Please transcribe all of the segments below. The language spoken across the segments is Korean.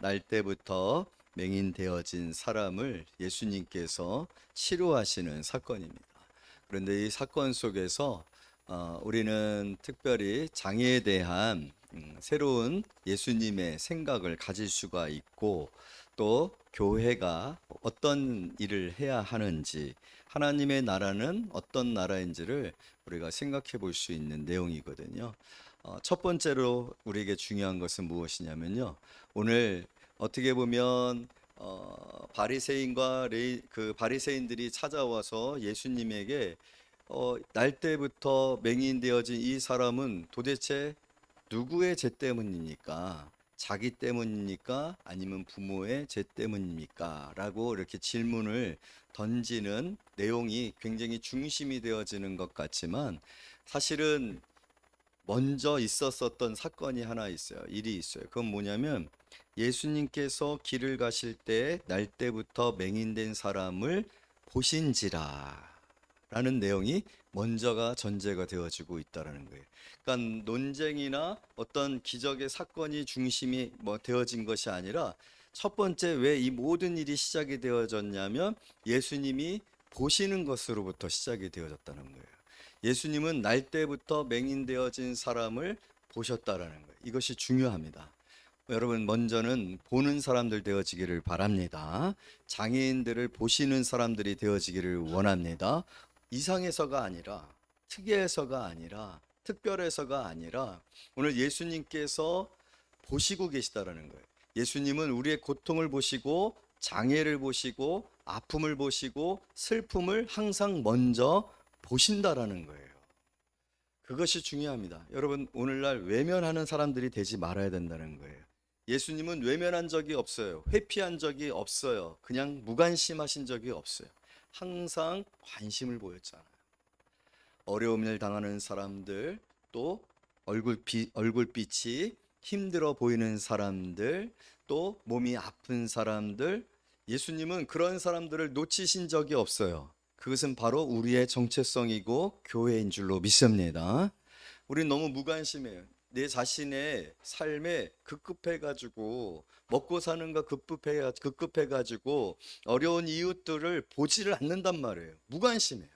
날 때부터 맹인되어진 사람을 예수님께서 치료하시는 사건입니다. 그런데 이 사건 속에서 우리는 특별히 장애에 대한 새로운 예수님의 생각을 가질 수가 있고, 또 교회가 어떤 일을 해야 하는지, 하나님의 나라는 어떤 나라인지를 우리가 생각해 볼 수 있는 내용이거든요. 첫 번째로 우리에게 중요한 것은 무엇이냐면요. 오늘 어떻게 보면 바리새인과 그 바리새인들이 찾아와서 예수님에게 날 때부터 맹인되어진 이 사람은 도대체 누구의 죄 때문입니까? 자기 때문입니까? 아니면 부모의 죄 때문입니까? 라고 이렇게 질문을 던지는 내용이 굉장히 중심이 되어지는 것 같지만, 사실은 먼저 있었었던 사건이 하나 있어요. 일이 있어요. 그건 뭐냐면, 예수님께서 길을 가실 때 날 때부터 맹인된 사람을 보신지라 라는 내용이 먼저가 전제가 되어지고 있다라는 거예요. 그러니까 논쟁이나 어떤 기적의 사건이 중심이 되어진 것이 아니라, 첫 번째 왜 이 모든 일이 시작이 되어졌냐면 예수님이 보시는 것으로부터 시작이 되어졌다는 거예요. 예수님은 날 때부터 맹인되어진 사람을 보셨다라는 거예요. 이것이 중요합니다. 여러분, 먼저는 보는 사람들 되어지기를 바랍니다. 장애인들을 보시는 사람들이 되어지기를 원합니다. 이상해서가 아니라, 특이해서가 아니라, 특별해서가 아니라, 오늘 예수님께서 보시고 계시다라는 거예요. 예수님은 우리의 고통을 보시고, 장애를 보시고, 아픔을 보시고, 슬픔을 항상 먼저 보신다라는 거예요. 그것이 중요합니다. 여러분, 오늘날 외면하는 사람들이 되지 말아야 된다는 거예요. 예수님은 외면한 적이 없어요. 회피한 적이 없어요. 그냥 무관심하신 적이 없어요. 항상 관심을 보였잖아요. 어려움을 당하는 사람들, 또 얼굴빛이 힘들어 보이는 사람들, 또 몸이 아픈 사람들, 예수님은 그런 사람들을 놓치신 적이 없어요. 그것은 바로 우리의 정체성이고 교회인 줄로 믿습니다. 우린 너무 무관심해요. 내 자신의 삶에 급급해가지고, 먹고 사는 거 급급해가지고 어려운 이웃들을 보지를 않는단 말이에요. 무관심해요.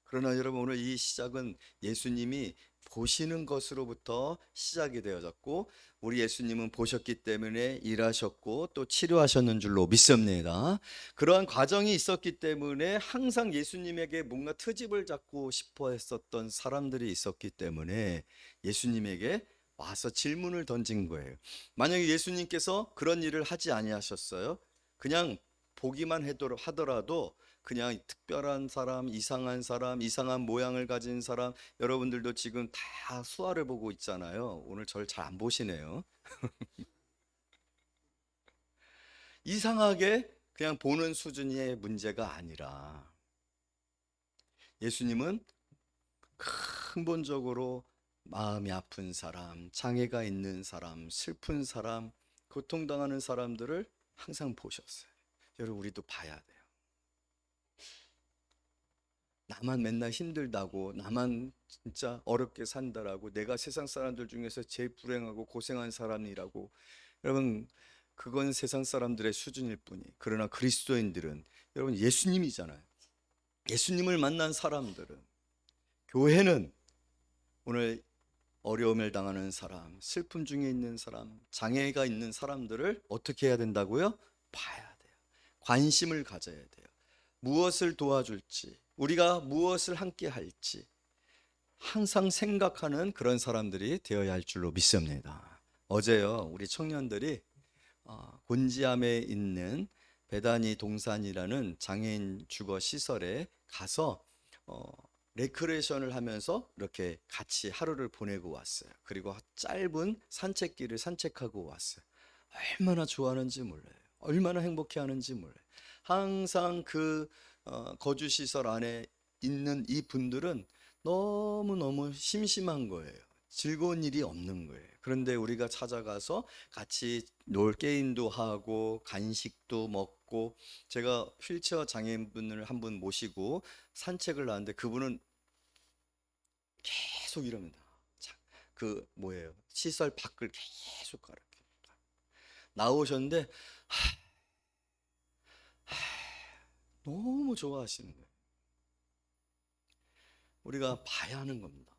그러나 여러분, 오늘 이 시작은 예수님이 보시는 것으로부터 시작이 되어졌고, 우리 예수님은 보셨기 때문에 일하셨고 또 치료하셨는 줄로 믿습니다. 그러한 과정이 있었기 때문에 항상 예수님에게 뭔가 트집을 잡고 싶어 했었던 사람들이 있었기 때문에 예수님에게 와서 질문을 던진 거예요. 만약에 예수님께서 그런 일을 하지 아니하셨어요, 그냥 보기만 하더라도 그냥 특별한 사람, 이상한 모양을 가진 사람, 여러분들도 지금 다 수화를 보고 있잖아요. 오늘 절 잘 안 보시네요. 이상하게 그냥 보는 수준의 문제가 아니라, 예수님은 근본적으로 마음이 아픈 사람, 장애가 있는 사람, 슬픈 사람, 고통당하는 사람들을 항상 보셨어요. 여러분, 우리도 봐야 돼요. 나만 맨날 힘들다고, 나만 진짜 어렵게 산다라고, 내가 세상 사람들 중에서 제일 불행하고 고생한 사람이라고, 여러분, 그건 세상 사람들의 수준일 뿐이. 그러나 그리스도인들은, 여러분, 예수님이잖아요. 예수님을 만난 사람들은, 교회는 오늘 어려움을 당하는 사람, 슬픔 중에 있는 사람, 장애가 있는 사람들을 어떻게 해야 된다고요? 봐야 돼요. 관심을 가져야 돼요. 무엇을 도와줄지, 우리가 무엇을 함께 할지 항상 생각하는 그런 사람들이 되어야 할 줄로 믿습니다. 어제요, 우리 청년들이 곤지암에 있는 베다니 동산이라는 장애인 주거 시설에 가서 레크레이션을 하면서 이렇게 같이 하루를 보내고 왔어요. 그리고 짧은 산책길을 산책하고 왔어요. 얼마나 좋아하는지 몰라요. 얼마나 행복해하는지 몰라요. 항상 그 거주시설 안에 있는 이 분들은 너무너무 심심한 거예요. 즐거운 일이 없는 거예요. 그런데 우리가 찾아가서 같이 놀 게임도 하고 간식도 먹고, 제가 휠체어 장애인분을 한 분 모시고 산책을 하는데 그분은 계속 이럽니다. 그 뭐예요? 시설 밖을 계속 가르쳐. 나오셨는데 너무 좋아하시는 거예요. 우리가 봐야 하는 겁니다.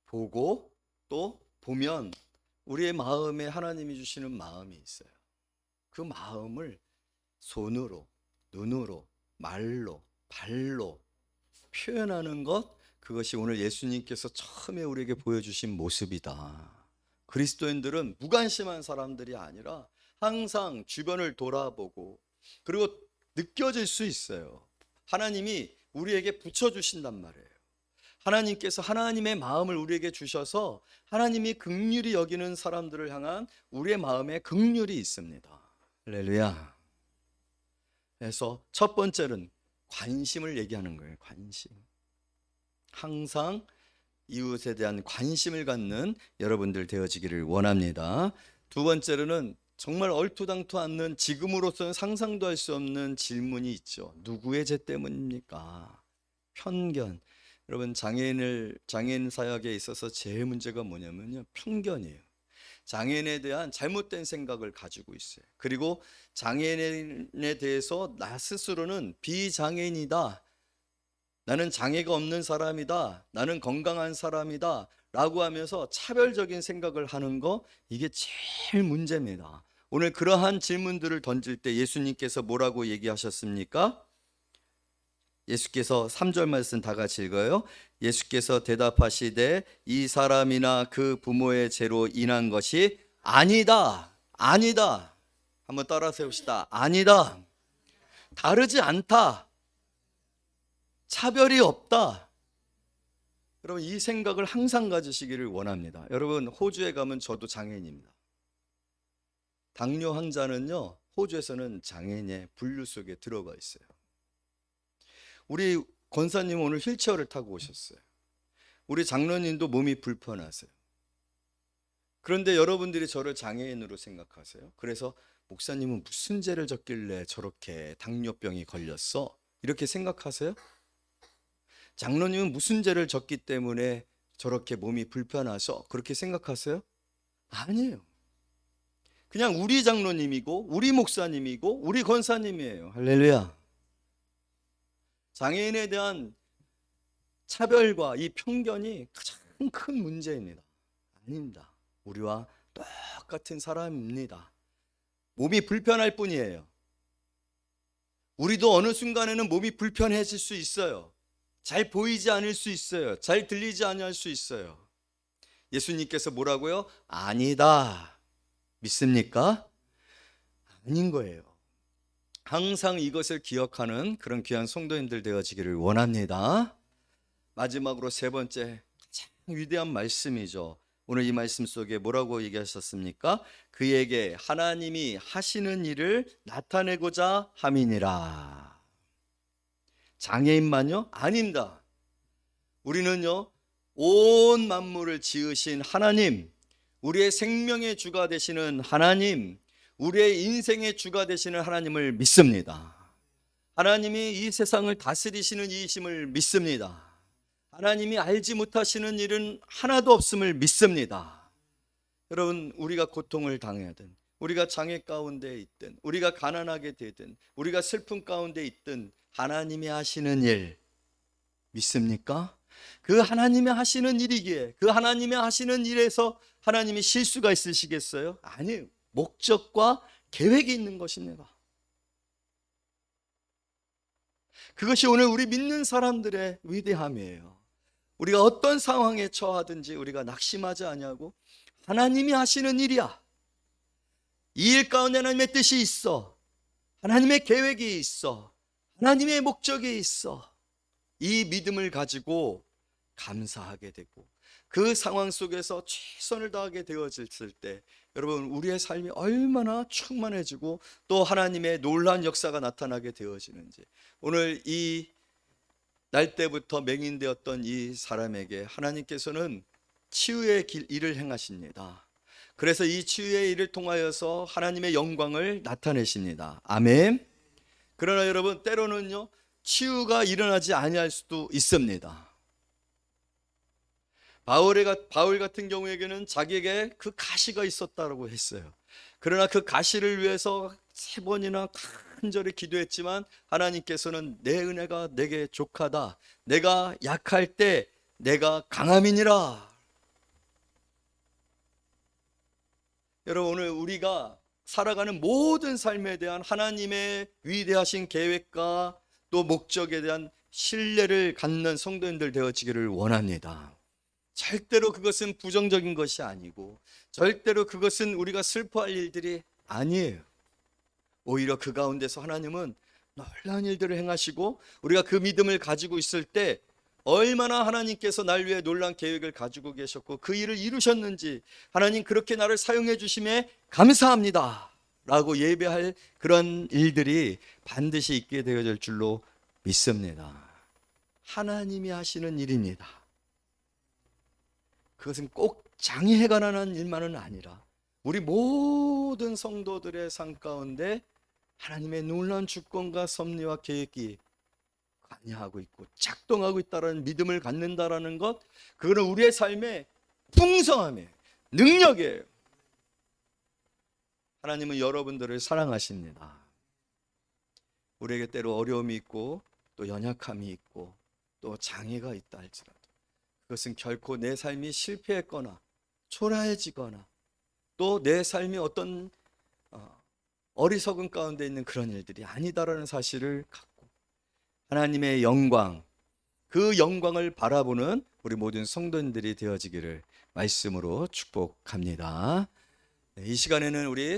보고 또 보면 우리의 마음에 하나님이 주시는 마음이 있어요. 그 마음을 손으로, 눈으로, 말로, 발로 표현하는 것, 그것이 오늘 예수님께서 처음에 우리에게 보여주신 모습이다. 그리스도인들은 무관심한 사람들이 아니라 항상 주변을 돌아보고, 그리고 느껴질 수 있어요. 하나님이 우리에게 붙여주신단 말이에요. 하나님께서 하나님의 마음을 우리에게 주셔서 하나님이 긍휼히 여기는 사람들을 향한 우리의 마음에 긍휼이 있습니다. 할렐루야. 그래서 첫 번째는 관심을 얘기하는 거예요. 관심. 항상 이웃에 대한 관심을 갖는 여러분들 되어지기를 원합니다. 두 번째로는 정말 얼토당토 않는, 지금으로서는 상상도 할 수 없는 질문이 있죠. 누구의 죄 때문입니까? 편견. 여러분, 장애인 사역에 있어서 제일 문제가 뭐냐면요, 편견이에요. 장애인에 대한 잘못된 생각을 가지고 있어요. 그리고 장애인에 대해서 나 스스로는 비장애인이다, 나는 장애가 없는 사람이다, 나는 건강한 사람이다 라고 하면서 차별적인 생각을 하는 거, 이게 제일 문제입니다. 오늘 그러한 질문들을 던질 때 예수님께서 뭐라고 얘기하셨습니까? 예수께서 3절 말씀 다 같이 읽어요. 예수께서 대답하시되 이 사람이나 그 부모의 죄로 인한 것이 아니다. 아니다. 한번 따라 세웁시다. 아니다. 다르지 않다. 차별이 없다. 여러분, 이 생각을 항상 가지시기를 원합니다. 여러분, 호주에 가면 저도 장애인입니다. 당뇨 환자는요, 호주에서는 장애인의 분류 속에 들어가 있어요. 우리 권사님 오늘 휠체어를 타고 오셨어요. 우리 장로님도 몸이 불편하세요. 그런데 여러분들이 저를 장애인으로 생각하세요. 그래서 목사님은 무슨 죄를 졌길래 저렇게 당뇨병이 걸렸어? 이렇게 생각하세요? 장로님은 무슨 죄를 졌기 때문에 저렇게 몸이 불편해서 그렇게 생각하세요? 아니에요. 그냥 우리 장로님이고 우리 목사님이고 우리 권사님이에요. 할렐루야. 장애인에 대한 차별과 이 편견이 가장 큰 문제입니다. 아닙니다. 우리와 똑같은 사람입니다. 몸이 불편할 뿐이에요. 우리도 어느 순간에는 몸이 불편해질 수 있어요. 잘 보이지 않을 수 있어요. 잘 들리지 않을 수 있어요. 예수님께서 뭐라고요? 아니다. 믿습니까? 아닌 거예요. 항상 이것을 기억하는 그런 귀한 성도님들 되어지기를 원합니다. 마지막으로 세 번째, 가장 위대한 말씀이죠. 오늘 이 말씀 속에 뭐라고 얘기하셨습니까? 그에게 하나님이 하시는 일을 나타내고자 함이니라. 장애인만요? 아닙니다. 우리는요, 온 만물을 지으신 하나님, 우리의 생명의 주가 되시는 하나님, 우리의 인생의 주가 되시는 하나님을 믿습니다. 하나님이 이 세상을 다스리시는 이이심을 믿습니다. 하나님이 알지 못하시는 일은 하나도 없음을 믿습니다. 여러분, 우리가 고통을 당하든, 우리가 장애 가운데 있든, 우리가 가난하게 되든, 우리가 슬픔 가운데 있든 하나님이 하시는 일 믿습니까? 그 하나님이 하시는 일이기에, 그 하나님이 하시는 일에서 하나님이 실수가 있으시겠어요? 아니에요. 목적과 계획이 있는 것입니다. 그것이 오늘 우리 믿는 사람들의 위대함이에요. 우리가 어떤 상황에 처하든지 우리가 낙심하지 아니하고 하나님이 하시는 일이야. 이 일 가운데 하나님의 뜻이 있어. 하나님의 계획이 있어. 하나님의 목적이 있어. 이 믿음을 가지고 감사하게 되고 그 상황 속에서 최선을 다하게 되어졌을 때 여러분, 우리의 삶이 얼마나 충만해지고 또 하나님의 놀라운 역사가 나타나게 되어지는지, 오늘 이 날 때부터 맹인되었던 이 사람에게 하나님께서는 치유의 일을 행하십니다. 그래서 이 치유의 일을 통하여서 하나님의 영광을 나타내십니다. 아멘. 그러나 여러분, 때로는요, 치유가 일어나지 아니할 수도 있습니다. 바울 같은 경우에게는 자기에게 그 가시가 있었다고 했어요. 그러나 그 가시를 위해서 3번이나 간절히 기도했지만 하나님께서는 내 은혜가 내게 족하다. 내가 약할 때 내가 강함이니라. 여러분, 오늘 우리가 살아가는 모든 삶에 대한 하나님의 위대하신 계획과 또 목적에 대한 신뢰를 갖는 성도님들 되어지기를 원합니다. 절대로 그것은 부정적인 것이 아니고 절대로 그것은 우리가 슬퍼할 일들이 아니에요. 오히려 그 가운데서 하나님은 놀라운 일들을 행하시고 우리가 그 믿음을 가지고 있을 때 얼마나 하나님께서 날 위해 놀라운 계획을 가지고 계셨고 그 일을 이루셨는지, 하나님 그렇게 나를 사용해 주심에 감사합니다 라고 예배할 그런 일들이 반드시 있게 되어질 줄로 믿습니다. 하나님이 하시는 일입니다. 그것은 꼭 장애가 관한 일만은 아니라 우리 모든 성도들의 삶 가운데 하나님의 놀라운 주권과 섭리와 계획이 관여하고 있고 작동하고 있다는 믿음을 갖는다라는 것, 그거는 우리의 삶의 풍성함이에요. 능력이에요. 하나님은 여러분들을 사랑하십니다. 우리에게 때로 어려움이 있고 또 연약함이 있고 또 장애가 있다 할지라도 그것은 결코 내 삶이 실패했거나 초라해지거나 또 내 삶이 어떤 어리석은 가운데 있는 그런 일들이 아니다라는 사실을 갖고 하나님의 영광, 그 영광을 바라보는 우리 모든 성도님들이 되어지기를 말씀으로 축복합니다. 이 시간에는 우리